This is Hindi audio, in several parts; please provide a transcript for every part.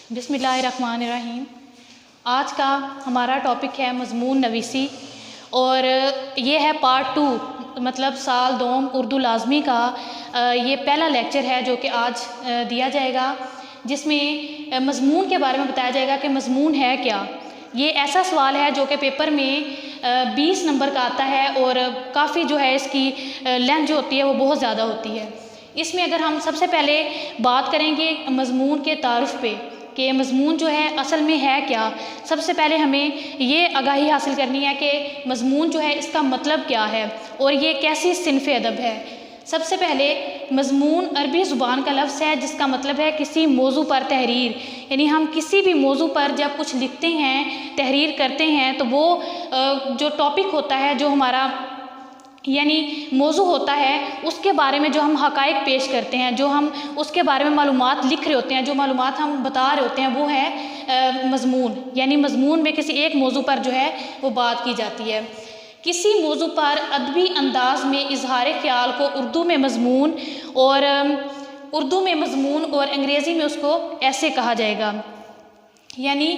बिस्मिल्लाहिर्रहमानिर्रहीम। आज का हमारा टॉपिक है मज़मून नवीसी और ये है पार्ट 2 मतलब साल दोम उर्दू लाज़मी का ये पहला लेक्चर है जो कि आज दिया जाएगा, जिसमें मज़मून के बारे में बताया जाएगा कि मज़मून है क्या। ये ऐसा सवाल है जो कि पेपर में 20 नंबर का आता है और काफ़ी जो है इसकी लेंथ जो होती है वो बहुत ज़्यादा होती है। इसमें अगर हम सबसे पहले बात करेंगे मज़मून के तारुफ़ पे कि मज़मून जो है असल में है क्या, सबसे पहले हमें ये आगाही हासिल करनी है कि मज़मून जो है इसका मतलब क्या है और ये कैसी सिन्फ़ अदब है। सबसे पहले मज़मून अरबी ज़ुबान का लफ्ज़ है जिसका मतलब है किसी मौजू पर तहरीर, यानी हम किसी भी मौजू पर जब कुछ लिखते हैं, तहरीर करते हैं, तो वो जो टॉपिक होता है, जो हमारा यानी मौजू होता है, उसके बारे में जो हम हक़ाइक़ पेश करते हैं, जो हम उसके बारे में मालूमात लिख रहे होते हैं, जो मालूमात हम बता रहे होते हैं, वो है मज़मून। यानी मज़मून में किसी एक मौजू पर जो है वो बात की जाती है। किसी मौजू पर अदबी अंदाज में इजहार ख्याल को उर्दू में मज़मून और अंग्रेज़ी में उसको ऐसे कहा जाएगा। यानी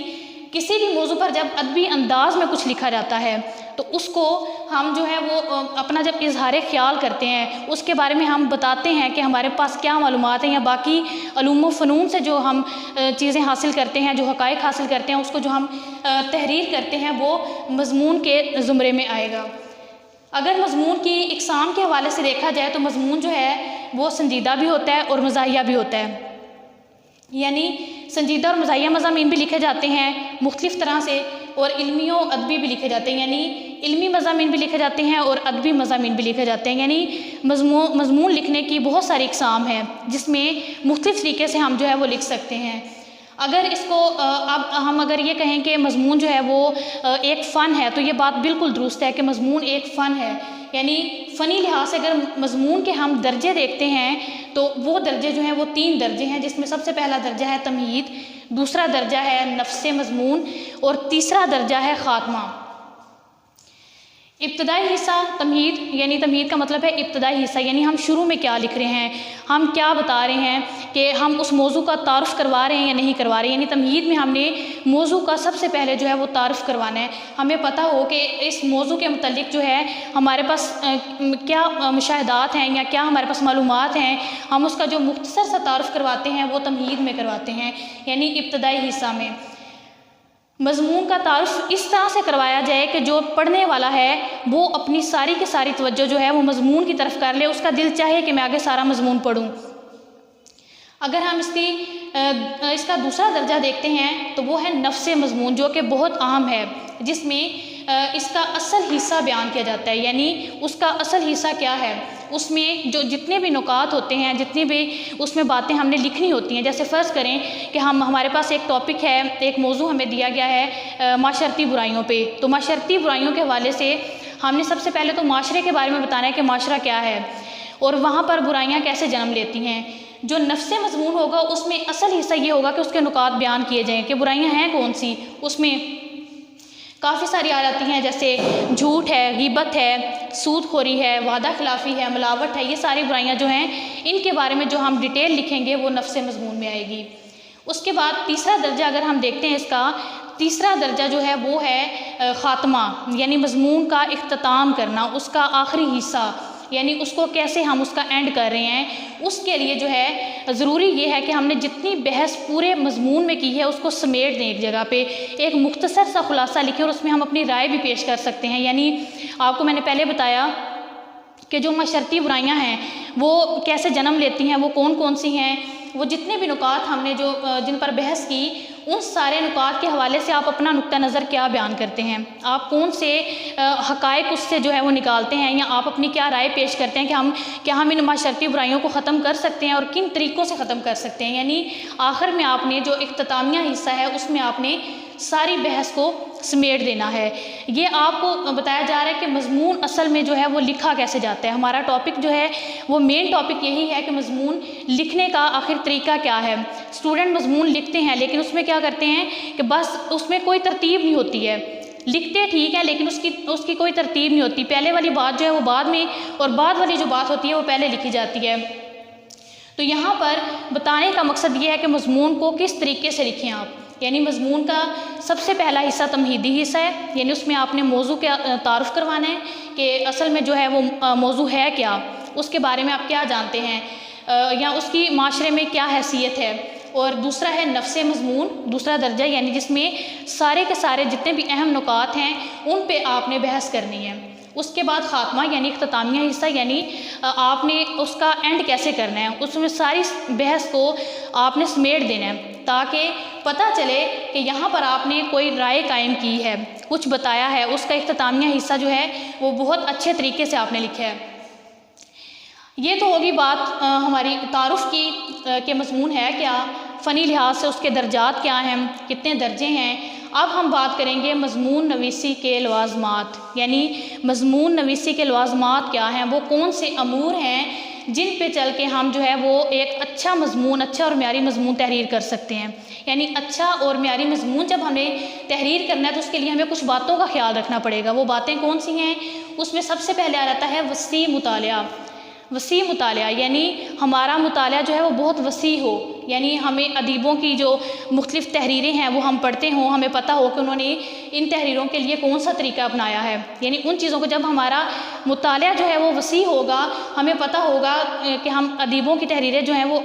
किसी भी मौजू पर जब अदबी अंदाज में कुछ लिखा जाता है तो उसको हम जो है वो अपना जब इजहार ख्याल करते हैं, उसके बारे में हम बताते हैं कि हमारे पास क्या मालूमात हैं, या बाकी अलूम व फ़नून से जो हम चीज़ें हासिल करते हैं, जो हक़ाइक़ हासिल करते हैं, उसको जो हम तहरीर करते हैं, वो मज़मून के ज़ुमरे में आएगा। अगर मज़मून की इक़साम के हवाले से देखा जाए तो मज़मून जो है वो संजीदा भी होता है और मज़ाहिया भी होता है। यानी संजीदा और मज़ाहिया मज़ामीन भी लिखे जाते हैं मुख्तलिफ़ तरह से, और इल्मी और अदबी भी लिखे जाते हैं। यानी इल्मी मज़ामीन भी लिखे जाते हैं और अदबी मज़ामीन भी लिखे जाते हैं। यानी मज़मून लिखने की बहुत सारी इक़साम हैं जिसमें मुख्तलिफ़ तरीके से हम जो है वो लिख सकते हैं। अगर इसको अब हम अगर ये कहें कि मज़मून जो है वो एक फ़न है, तो ये बात बिल्कुल दुरुस्त है कि मज़मून एक फ़न है। यानी फ़नी लिहाज से अगर मज़मून के हम दर्जे देखते हैं तो वो दर्जे जो हैं वो 3 दर्जे हैं, जिसमें सबसे पहला दर्जा है तमहीद, दूसरा दर्जा है नफ्से मज़मून और तीसरा दर्जा है ख़ात्मा। इब्तदाई हिस्सा तमहीद, यानी तमहीद का मतलब है इब्तदाई हिस्सा, यानी हम शुरू में क्या लिख रहे हैं, हम क्या बता रहे हैं कि हम उस मौजू का तारुफ़ करवा रहे हैं या नहीं करवा रहे हैं। यानी तमहीद में हमने मौजू का सबसे पहले जो है वो तारुफ़ करवाना है। हमें पता हो कि इस मौजू के मुतालिक जो है हमारे पास क्या मुशाहिदात हैं या क्या हमारे पास मालूमात हैं, हम उसका जो मुख्तसर सा तारुफ़ करवाते हैं वो तमहीद में करवाते हैं, यानी इब्तदाई हिस्सा में। मज़मून का तारुफ़ इस तरह से करवाया जाए कि जो पढ़ने वाला है वो अपनी सारी की सारी तवज्जो जो है वो मज़मून की तरफ कर ले, उसका दिल चाहे कि मैं आगे सारा मज़मून पढ़ूँ। अगर हम इसका दूसरा दर्जा देखते हैं तो वो है नफ्से मज़मून, जो कि बहुत अहम है, जिसमें इसका असल हिस्सा बयान किया जाता है। यानी उसका असल हिस्सा क्या है, उसमें जो जितने भी नुकात होते हैं, जितनी भी उसमें बातें हमने लिखनी होती हैं। जैसे फ़र्ज़ करें कि हमारे पास एक टॉपिक है, एक मौजू हमें दिया गया है माशरती बुराइयों पे, तो माशरती बुराइयों के हवाले से हमने सबसे पहले तो माशरे के बारे में बताना है कि माशरा क्या है और वहाँ पर बुराइयाँ कैसे जन्म लेती हैं। जो नफ्से मज़मून होगा उसमें असल हिस्सा ये होगा कि उसके नुकात बयान किए जाएँ कि बुराइयाँ हैं कौन सी। उसमें काफ़ी सारी आ जाती हैं, जैसे झूठ है, ग़ीबत है, सूदखोरी है, वादा खिलाफ़ी है, मिलावट है। ये सारी बुराइयाँ जो हैं इनके बारे में जो हम डिटेल लिखेंगे वो नफ्से मज़मून में आएगी। उसके बाद तीसरा दर्जा अगर हम देखते हैं, इसका तीसरा दर्जा जो है वो है ख़ात्मा, यानी मज़मून का इख्तिताम करना, उसका आखिरी हिस्सा, यानी उसको कैसे हम उसका एंड कर रहे हैं। उसके लिए जो है ज़रूरी ये है कि हमने जितनी बहस पूरे मज़मून में की है उसको समेट दें एक जगह पे, एक मुख्तसर सा खुलासा लिखें और उसमें हम अपनी राय भी पेश कर सकते हैं। यानी आपको मैंने पहले बताया कि जो माशरती बुराइयां हैं वो कैसे जन्म लेती हैं, वो कौन कौन सी हैं, वो जितने भी नुकात हमने जिन पर बहस की, उन सारे नुकात के हवाले से आप अपना नुक्ता नज़र क्या बयान करते हैं, आप कौन से हक़ाइक़ उससे जो है वो निकालते हैं, या आप अपनी क्या राय पेश करते हैं कि हम इन माशरती बुराइयों को ख़त्म कर सकते हैं और किन तरीक़ों से ख़त्म कर सकते हैं। यानी आखिर में आपने जो इख्तितामिया हिस्सा है उसमें आपने सारी बहस को समेट देना है। ये आपको बताया जा रहा है कि मज़मून असल में जो है वो लिखा कैसे जाता है। हमारा टॉपिक जो है वो मेन टॉपिक यही है कि मज़मून लिखने का आखिर तरीका क्या है। स्टूडेंट मज़मून लिखते हैं लेकिन उसमें क्या करते हैं कि बस उसमें कोई तरतीब नहीं होती है, लिखते ठीक है लेकिन उसकी कोई तरतीब नहीं होती। पहले वाली बात जो है वो बाद में और बाद वाली जो बात होती है वो पहले लिखी जाती है। तो यहाँ पर बताने का मकसद ये है कि मज़मून को किस तरीके से लिखें आप, यानी मज़मून का सबसे पहला हिस्सा तमहीदी हिस्सा है, यानी उसमें आपने मौजू का तारुफ़ करवाना है कि असल में जो है वो मौजू है क्या, उसके बारे में आप क्या जानते हैं या उसकी माशरे में क्या हैसियत है। और दूसरा है नफ्से मज़मून, दूसरा दर्जा, यानी जिसमें सारे के सारे जितने भी अहम नुकात हैं उन पे आपने बहस करनी है। उसके बाद ख़ात्मा यानी इख्तितामिया हिस्सा, यानी आपने उसका एंड कैसे करना है, उसमें सारी बहस को आपने समेट देना है ताकि पता चले कि यहाँ पर आपने कोई राय कायम की है, कुछ बताया है। उसका इख्तितामिया हिस्सा जो है वो बहुत अच्छे तरीके से आपने लिखा है। ये तो होगी बात हमारी तारुफ़ की कि मज़मून है क्या, फ़नी लिहाज से उसके दर्जात क्या हैं, कितने दर्जे हैं। अब हम बात करेंगे मज़मून नवीसी के लवाज़मात, यानी मज़मून नवीसी के लवाज़मात क्या हैं, वो कौन से अमूर हैं जिन पे चल के हम जो है वो एक अच्छा मज़मून, अच्छा और म्यारी मज़मून तहरीर कर सकते हैं। यानी अच्छा और म्यारी मज़मून जब हमें तहरीर करना है तो उसके लिए हमें कुछ बातों का ख्याल रखना पड़ेगा। वो बातें कौन सी हैं, उसमें सबसे पहले आ जाता है वसी मुतालिया। वसी मुतालिया यानी हमारा मुतालिया जो है वो बहुत वसी हो, यानी हमें अदीबों की जो मुख्तलिफ़ तहरीरें हैं वो हम पढ़ते हों, हमें पता हो कि उन्होंने इन तहरीरों के लिए कौन सा तरीका अपनाया है। यानी उन चीज़ों को जब हमारा मुतालिया जो है वो वसी होगा, हमें पता होगा कि हम अदीबों की तहरीरें जो हैं वो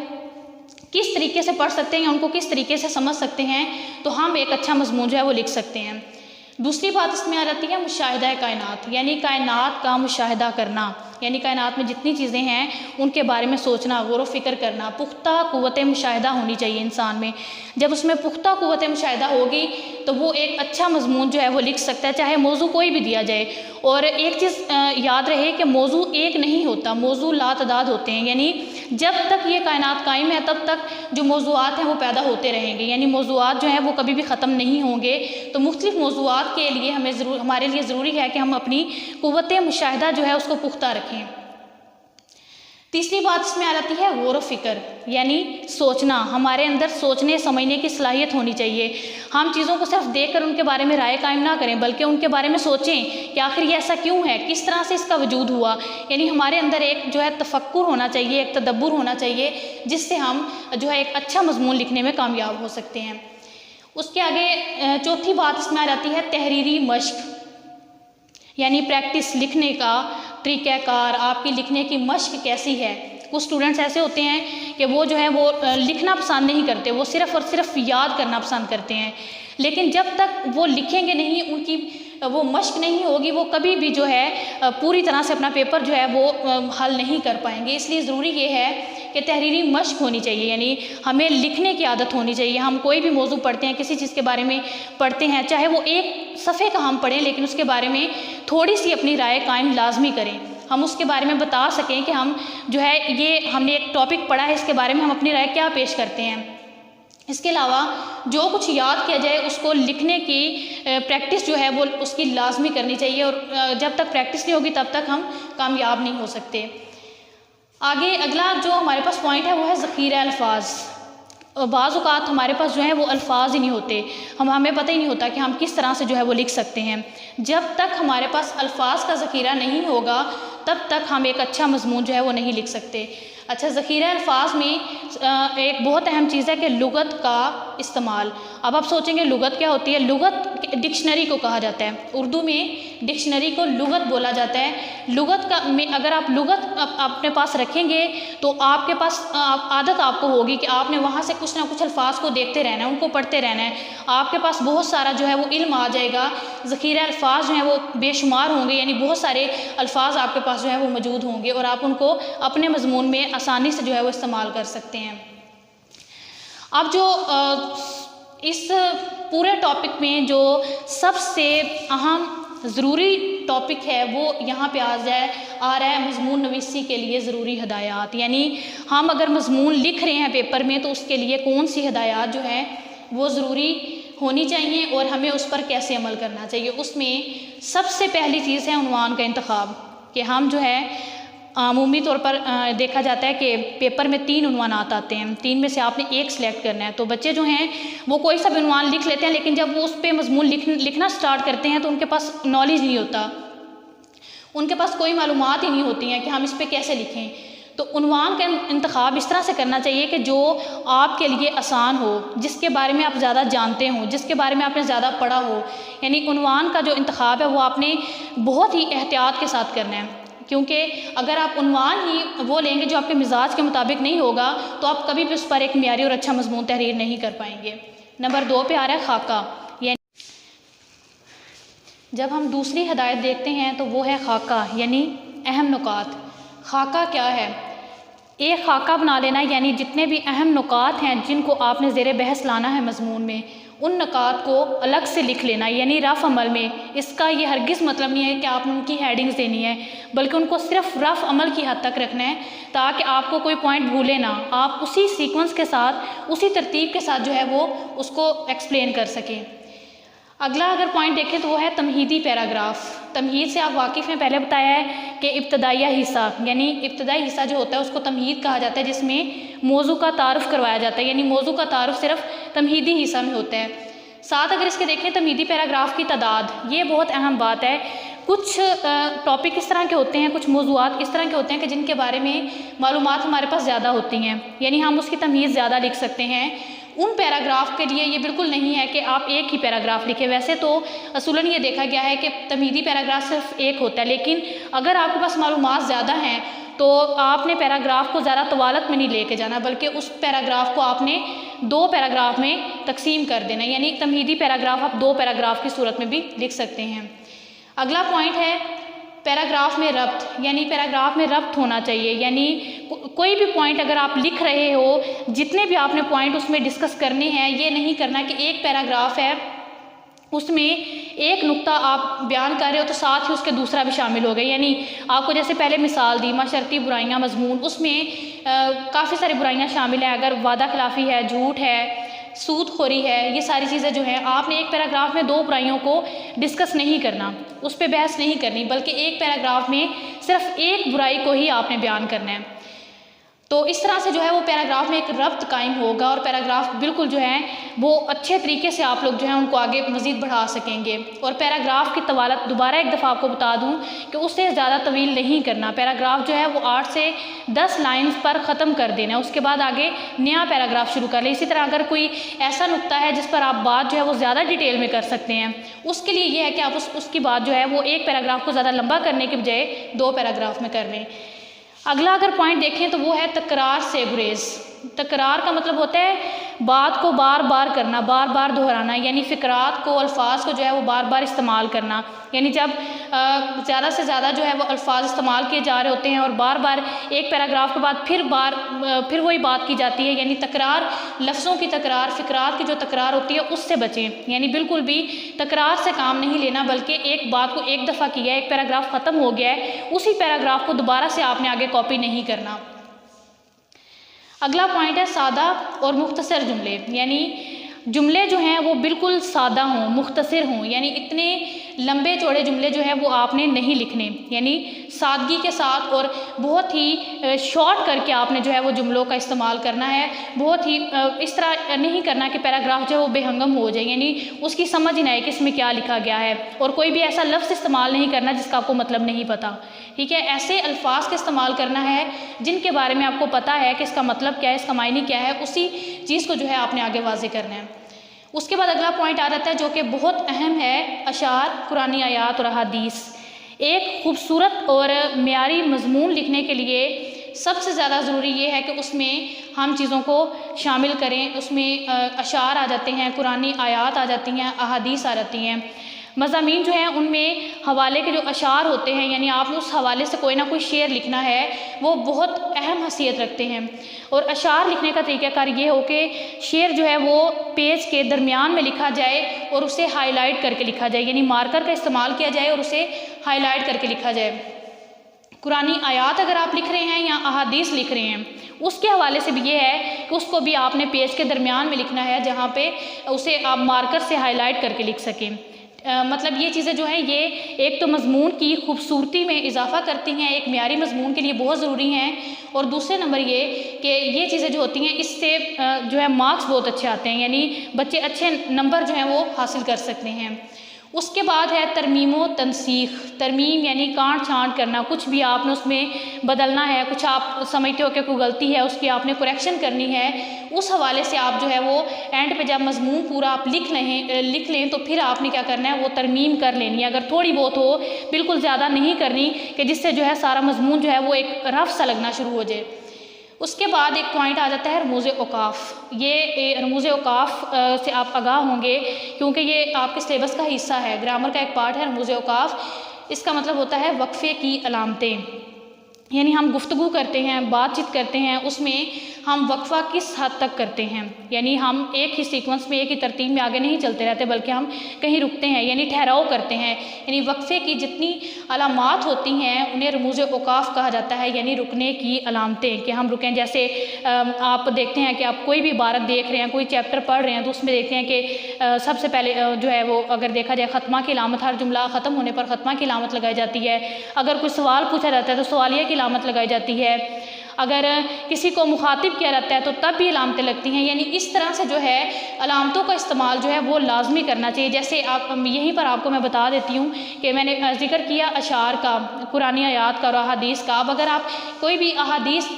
किस तरीके से पढ़ सकते हैं, उनको किस तरीके से समझ सकते हैं, तो हम एक अच्छा मज़मून जो है वो लिख सकते हैं। दूसरी बात इसमें आ जाती है मुशाहिदा कायनात, यानी कायनात का मुशाहिदा करना, यानी कायनात में जितनी चीज़ें हैं उनके बारे में सोचना, गौर व फिक्र करना। पुख्ता क़ुव्वत मुशाहिदा होनी चाहिए इंसान में। जब उसमें पुख्ता क़ुव्वत मुशाहिदा होगी तो वो एक अच्छा मज़मून जो है वो लिख सकता है, चाहे मौजू कोई भी दिया जाए। और एक चीज़ याद रहे कि मौजू एक नहीं होता, मौजू लातदाद होते हैं, यानी जब तक ये कायनात कायम है तब तक जो मौजूआत हैं वो पैदा होते रहेंगे, यानी मौजूआत जो हैं वो कभी भी ख़त्म नहीं होंगे। तो मुख्तलिफ़ मौजूआत के लिए हमारे लिए ज़रूरी है कि हम अपनी क़ुव्वत मुशाहिदा जो है उसको पुख्ता रखें। तीसरी बात इसमें आ जाती है गौर व फिक्र, यानी सोचना। हमारे अंदर सोचने समझने की सलाहियत होनी चाहिए। हम चीज़ों को सिर्फ देखकर उनके बारे में राय कायम ना करें, बल्कि उनके बारे में सोचें कि आखिर ये ऐसा क्यों है, किस तरह से इसका वजूद हुआ। यानी हमारे अंदर एक जो है तफक्कुर होना चाहिए, एक तदब्बुर होना चाहिए, जिससे हम जो है एक अच्छा मज़मून लिखने में कामयाब हो सकते हैं। उसके आगे चौथी बात इसमें आ जाती है तहरीरी मश्क, यानी प्रैक्टिस, लिखने का तरीक़ाकार, आपकी लिखने की मश्क कैसी है। कुछ स्टूडेंट्स ऐसे होते हैं कि वो जो है वो लिखना पसंद नहीं करते, वो सिर्फ़ और सिर्फ याद करना पसंद करते हैं, लेकिन जब तक वो लिखेंगे नहीं, उनकी वो मश्क नहीं होगी, वो कभी भी जो है पूरी तरह से अपना पेपर जो है वो हल नहीं कर पाएंगे। इसलिए ज़रूरी ये है कि तहरीरी मश्क होनी चाहिए, यानी हमें लिखने की आदत होनी चाहिए। हम कोई भी मौजू पढ़ते हैं, किसी चीज़ के बारे में पढ़ते हैं, चाहे वो एक सफ़े का हम पढ़ें, लेकिन उसके बारे में थोड़ी सी अपनी राय कायम लाजमी करें। हम उसके बारे में बता सकें कि हम जो है ये हमने एक टॉपिक पढ़ा है, इसके बारे में हम अपनी राय क्या पेश करते हैं। इसके अलावा जो कुछ याद किया जाए उसको लिखने की प्रैक्टिस जो है वो उसकी लाजमी करनी चाहिए, और जब तक प्रैक्टिस नहीं होगी तब तक हम कामयाब नहीं हो सकते। आगे अगला जो हमारे पास पॉइंट है वो है ज़ख़ीरा अल्फाज। बाज़ औक़ात हमारे पास जो है वो अल्फाज ही नहीं होते, हमें पता ही नहीं होता कि हम किस तरह से जो है वो लिख सकते हैं। जब तक हमारे पास अल्फाज का ज़ख़ीरा नहीं होगा तब तक हम एक अच्छा मज़मून जो है वो नहीं लिख सकते। अच्छा, ज़ख़ीरा अल्फाज में एक बहुत अहम चीज़ है कि लुगत का इस्तेमाल। अब आप सोचेंगे लुगत क्या होती है। लुगत डिक्शनरी को कहा जाता है, उर्दू में डिक्शनरी को लुगत बोला जाता है। लुगत का में अगर आप लुगत अपने पास रखेंगे तो आपके पास आदत आपको होगी कि आपने वहाँ से कुछ ना कुछ अल्फाज को देखते रहना है, उनको पढ़ते रहना है। आपके पास बहुत सारा जो है वो इल्म आ जाएगा। ज़ख़ीरा अल्फाज जो है वो बेशुमार होंगे, यानी बहुत सारे अल्फाज आपके पास जो है वो मौजूद होंगे और आप उनको अपने मज़मून में आसानी से जो है वो इस्तेमाल कर सकते हैं। अब जो इस पूरे टॉपिक में जो सबसे अहम ज़रूरी टॉपिक है वो यहाँ पे आ रहा है मज़मून नवीसी के लिए ज़रूरी हदायत। यानी हम अगर मज़मून लिख रहे हैं पेपर में तो उसके लिए कौन सी हदायत जो है वो ज़रूरी होनी चाहिए और हमें उस पर कैसे अमल करना चाहिए। उसमें सबसे पहली चीज़ है उन्वान का इंतखाब, कि हम जो है अमूमी तौर पर देखा जाता है कि पेपर में 3 उन्वानात आते हैं, 3 में से आपने एक सिलेक्ट करना है। तो बच्चे जो हैं वो कोई सा भी उन्वान लिख लेते हैं, लेकिन जब वो उस पर मज़मून लिखना स्टार्ट करते हैं तो उनके पास नॉलेज नहीं होता, उनके पास कोई मालूमात ही नहीं होती हैं कि हम इस पर कैसे लिखें। तो उन्वान का इंतखाब इस तरह से करना चाहिए कि जो आपके लिए आसान हो, जिसके बारे में आप ज़्यादा जानते हो, जिसके बारे में आपने ज़्यादा पढ़ा हो। यानी उन्वान का जो इंतखाब है वो आपने बहुत ही एहतियात के साथ करना है, क्योंकि अगर आप उन्वान ही वो लेंगे जो आपके मिजाज के मुताबिक नहीं होगा तो आप कभी भी उस पर एक मियारी और अच्छा मजमून तहरीर नहीं कर पाएंगे। नंबर 2 पे आ रहा है खाका। यानी जब हम दूसरी हदायत देखते हैं तो वो है खाका, यानी अहम नुकात। खाका क्या है? एक खाका बना लेना, यानी जितने भी अहम नुकात हैं जिनको आपने ज़ेरे बहस लाना है मजमून में, उन नुकात को अलग से लिख लेना, यानी रफ़ अमल में। इसका ये हरगिज़ मतलब नहीं है कि आपने उनकी हेडिंग्स देनी है, बल्कि उनको सिर्फ रफ़ अमल की हद तक रखना है ताकि आपको कोई पॉइंट भूले ना, आप उसी सीक्वेंस के साथ, उसी तरतीब के साथ जो है वो उसको एक्सप्लेन कर सकें। अगला अगर पॉइंट देखें तो वो है तमहीदी पैराग्राफ। तमहीद से आप वाकिफ़ हैं, पहले बताया है कि इब्तदाइया हिस्सा, यानी इब्तदाई हिस्सा जो होता है उसको तमहीद कहा जाता है, जिसमें मौजू का तारुफ करवाया जाता है, यानी मौजू का तारुफ सिर्फ तमहीदी हिस्सा में होता है। साथ अगर इसके देखें तमहीदी पैराग्राफ की तादाद, ये बहुत अहम बात है। कुछ टॉपिक इस तरह के होते हैं, कुछ मौज़ूआत इस तरह के होते हैं कि जिनके बारे में मालूमात हमारे पास ज़्यादा होती हैं, यानी हम उसकी तमहीद ज़्यादा लिख सकते हैं। उन पैराग्राफ के लिए ये बिल्कुल नहीं है कि आप एक ही पैराग्राफ लिखें। वैसे तो असूलन ये देखा गया है कि तमहीदी पैराग्राफ सिर्फ एक होता है, लेकिन अगर आपके पास मालूमात ज़्यादा हैं तो आपने पैराग्राफ को ज़्यादा तवालत में नहीं लेके जाना, बल्कि उस पैराग्राफ को आपने 2 पैराग्राफ में तकसीम कर देना, यानी तमहीदी पैराग्राफ आप 2 पैराग्राफ की सूरत में भी लिख सकते हैं। अगला पॉइंट है पैराग्राफ में रब्त, यानी पैराग्राफ में रब्त होना चाहिए। यानी कोई भी पॉइंट अगर आप लिख रहे हो, जितने भी आपने पॉइंट उसमें डिस्कस करने हैं, ये नहीं करना कि एक पैराग्राफ है उसमें एक नुक्ता आप बयान कर रहे हो तो साथ ही उसके दूसरा भी शामिल हो गया। यानी आपको जैसे पहले मिसाल दी माशरती बुराइयां मजमून, उसमें काफ़ी सारी बुराइयां शामिल हैं। अगर वादा खिलाफ़ी है, झूठ है, सूदखोरी है, ये सारी चीज़ें जो हैं, आपने एक पैराग्राफ में 2 बुराइयों को डिस्कस नहीं करना, उस पर बहस नहीं करनी, बल्कि एक पैराग्राफ में सिर्फ एक बुराई को ही आपने बयान करना है। तो इस तरह से जो है वो पैराग्राफ में एक रब्त कायम होगा और पैराग्राफ बिल्कुल जो है वो अच्छे तरीके से आप लोग जो है उनको आगे मज़ीद बढ़ा सकेंगे। और पैराग्राफ की तवालत दोबारा एक दफ़ा आपको बता दूं कि उससे ज़्यादा तवील नहीं करना। पैराग्राफ जो है वो 8 से 10 लाइन्स पर ख़त्म कर देना, उसके बाद आगे नया पैराग्राफ शुरू कर लें। इसी तरह अगर कोई ऐसा नुक्ता है जिस पर आप बात जो है वो ज़्यादा डिटेल में कर सकते हैं, उसके लिए ये है कि आप उसकी बात जो है वो एक पैराग्राफ को ज़्यादा लंबा करने के बजाय 2 पैराग्राफ में कर लें। अगला अगर पॉइंट देखें तो वो है तकरार से गुरेज। तकरार का मतलब होता है बात को बार बार करना, बार बार दोहराना, यानी फ़िक्रात को, अल्फाज को जो है वो बार बार इस्तेमाल करना। यानी जब ज़्यादा से ज़्यादा जो है वो अल्फाज इस्तेमाल किए जा रहे होते हैं और बार बार एक पैराग्राफ के बाद फिर वही बात की जाती है, यानी तकरार, लफ्ज़ों की तकरार, फ़िक्रात की जो तकरार होती है उससे बचें। यानी बिल्कुल भी तकरार से काम नहीं लेना, बल्कि एक बात को एक दफ़ा किया है, एक पैराग्राफ ख़त्म हो गया है, उसी पैराग्राफ को दोबारा से आपने आगे कॉपी नहीं करना। अगला पॉइंट है सादा और मुख्तसर जुमले, यानी जुमले जो हैं वो बिल्कुल सादा हों, मुख्तसर हों, यानी इतने लंबे चौड़े जुमले जो हैं वो आपने नहीं लिखने, यानी सादगी के साथ और बहुत ही शॉर्ट करके आपने जो है वो जुमलों का इस्तेमाल करना है। बहुत ही इस तरह नहीं करना कि पैराग्राफ जो है वो बेहंगम हो जाए, यानी उसकी समझ नहीं आए कि इसमें क्या लिखा गया है। और कोई भी ऐसा लफ्ज़ इस्तेमाल नहीं करना जिसका आपको मतलब नहीं पता, ठीक है। ऐसे अल्फाज का इस्तेमाल करना है जिनके बारे में आपको पता है कि इसका मतलब क्या है, इसका मायने क्या है, उसी चीज़ को जो है आपने आगे वाज़े करना है। उसके बाद अगला पॉइंट आ जाता है जो कि बहुत अहम है, अशार, कुरानी आयात और अहादीस। एक खूबसूरत और मियारी मजमून लिखने के लिए सबसे ज़्यादा ज़रूरी ये है कि उसमें हम चीज़ों को शामिल करें। उसमें अशार आ जाते हैं, कुरानी आयात आ जाती हैं, अहादीस आ जाती हैं। मज़ामीन जो हैं उनमें हवाले के जो अशार होते हैं, यानी आपने उस हवाले से कोई ना कोई शेर लिखना है, वो बहुत अहम हैसियत रखते हैं। और अशार लिखने का तरीक़ाकार ये हो कि शेर जो है वो पेज के दरमियान में लिखा जाए और उसे हाईलाइट करके लिखा जाए, यानी मार्कर का इस्तेमाल किया जाए और उसे हाईलाइट करके लिखा जाए। कुरानी आयात अगर आप लिख रहे हैं या अहादीस लिख रहे हैं, उसके हवाले से भी ये है कि उसको भी आपने पेज के दरमियान में लिखना है, जहाँ पे उसे आप मार्कर से हाईलाइट करके लिख सकें। मतलब ये चीज़ें जो हैं ये एक तो मज़मून की खूबसूरती में इजाफ़ा करती हैं, एक मियारी मज़मून के लिए बहुत ज़रूरी हैं। और दूसरे नंबर ये कि ये चीज़ें जो होती हैं इससे जो है मार्क्स बहुत अच्छे आते हैं, यानी बच्चे अच्छे नंबर जो हैं वो हासिल कर सकते हैं। उसके बाद है तरमीम व तनसीख। तरमीम यानी काट छांट करना, कुछ भी आपने उसमें बदलना है, कुछ आप समझते हो कि कोई गलती है उसकी आपने करेक्शन करनी है, उस हवाले से आप जो है वो एंड पे जब मजमून पूरा आप लिख लें तो फिर आपने क्या करना है, वो तरमीम कर लेनी है। अगर थोड़ी बहुत हो, बिल्कुल ज़्यादा नहीं करनी कि जिससे जो है सारा मजमून जो है वो एक रफ सा लगना शुरू हो जाए। उसके बाद एक पॉइंट आ जाता है रमूज़ औकाफ़। ये रमूज़ औकाफ़ से आप आगाह होंगे क्योंकि ये आपके सिलेबस का हिस्सा है, ग्रामर का एक पार्ट है रमूज़ औकाफ़। इसका मतलब होता है वक्फ़े की अलामतें। यानी हम गुफ्तगू करते हैं, बातचीत करते हैं, उसमें हम वक्फ़ा किस हद तक करते हैं। यानी हम एक ही सीक्वेंस में, एक ही तरतीब में आगे नहीं चलते रहते, बल्कि हम कहीं रुकते हैं, यानी ठहराव करते हैं। यानी वक्फ़े की जितनी अलामात होती हैं उन्हें रमूज़ औकाफ़ कहा जाता है, यानी रुकने की अलामतें, कि हम रुकें। जैसे आप देखते हैं कि आप कोई भी इबारत देख रहे हैं, कोई चैप्टर पढ़ रहे हैं, तो उसमें देखते हैं कि सबसे पहले जो है वो अगर देखा जाए ख़त्मा की अलामत, हर जुमला ख़त्म होने पर ख़त्मा की अलामत लगाई जाती है। अगर कोई सवाल पूछा जाता है तो सवालिया की अलामत लगाई जाती है। अगर किसी को मुखातिब किया जाता है तो तब भी अलामतें लगती हैं। यानी इस तरह से जो है अलामतों का इस्तेमाल जो है वो लाजमी करना चाहिए। जैसे आप यहीं पर आपको मैं बता देती हूँ कि मैंने जिक्र किया अशार का, कुरानी आयात का और अहादीस का। अब अगर आप कोई भी अहादीस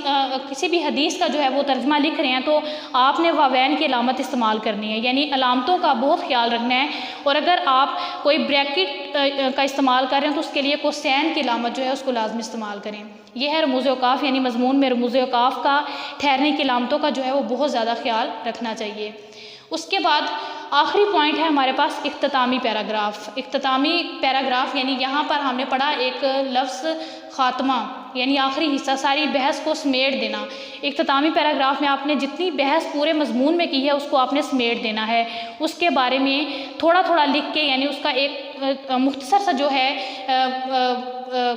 किसी भी हदीस का जो है वो तर्जमा लिख रहे हैं तो आपने वावैन की अलामत इस्तेमाल करनी है, यानी अलामतों का बहुत ख्याल रखना है। और अगर आप कोई ब्रैकेट का इस्तेमाल कर रहे हैं तो उसके लिए कोसैन की अलामत जो है उसको लाजमी इस्तेमाल करें। यह है रमूज़ औकाफ़, यानी मजमून में रमूज़ औकाफ़ का ठहरने की अलामतों का जो है वो बहुत ज़्यादा ख्याल रखना चाहिए। उसके बाद आखिरी पॉइंट है हमारे पास इख्तितामी पैराग्राफ। इख्तितामी पैराग्राफ यानी यहाँ पर हमने पढ़ा एक लफ्ज़ ख़ात्मा, यानी आखिरी हिस्सा, सारी बहस को समेट देना। इख्तितामी पैराग्राफ में आपने जितनी बहस पूरे मजमून में की है उसको आपने समेट देना है, उसके बारे में थोड़ा थोड़ा लिख के, यानी उसका एक मुख्तसर सा जो है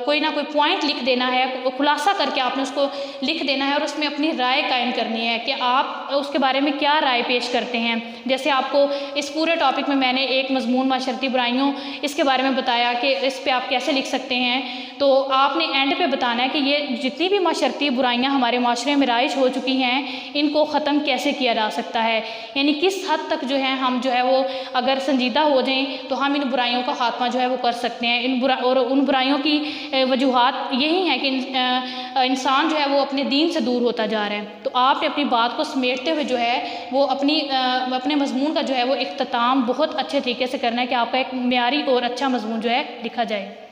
कोई ना कोई पॉइंट लिख देना है, खुलासा करके आपने उसको लिख देना है और उसमें अपनी राय कायम करनी है कि आप उसके बारे में क्या राय पेश करते हैं। जैसे आपको इस पूरे टॉपिक में मैंने एक मजमून माशरती बुराइयों इसके बारे में बताया कि इस पे आप कैसे लिख सकते हैं, तो आपने एंड पे बताना है कि ये जितनी भी माशरती बुराइयां हमारे माशरे में राइज हो चुकी हैं इनको ख़त्म कैसे किया जा सकता है। यानी किस हद तक जो है हम जो है वो अगर संजीदा हो जाएं तो हम इन बुराइयों का खात्मा जो है वो कर सकते हैं। और उन बुराइयों की वजूहात यही हैं कि इंसान जो है वो अपने दीन से दूर होता जा रहा है। तो आपने अपनी बात को समेटते हुए जो है वो अपने मजमून का जो है वो इख्तिताम बहुत अच्छे तरीके से करना है कि आपका एक मियारी और अच्छा मजमून जो है लिखा जाए।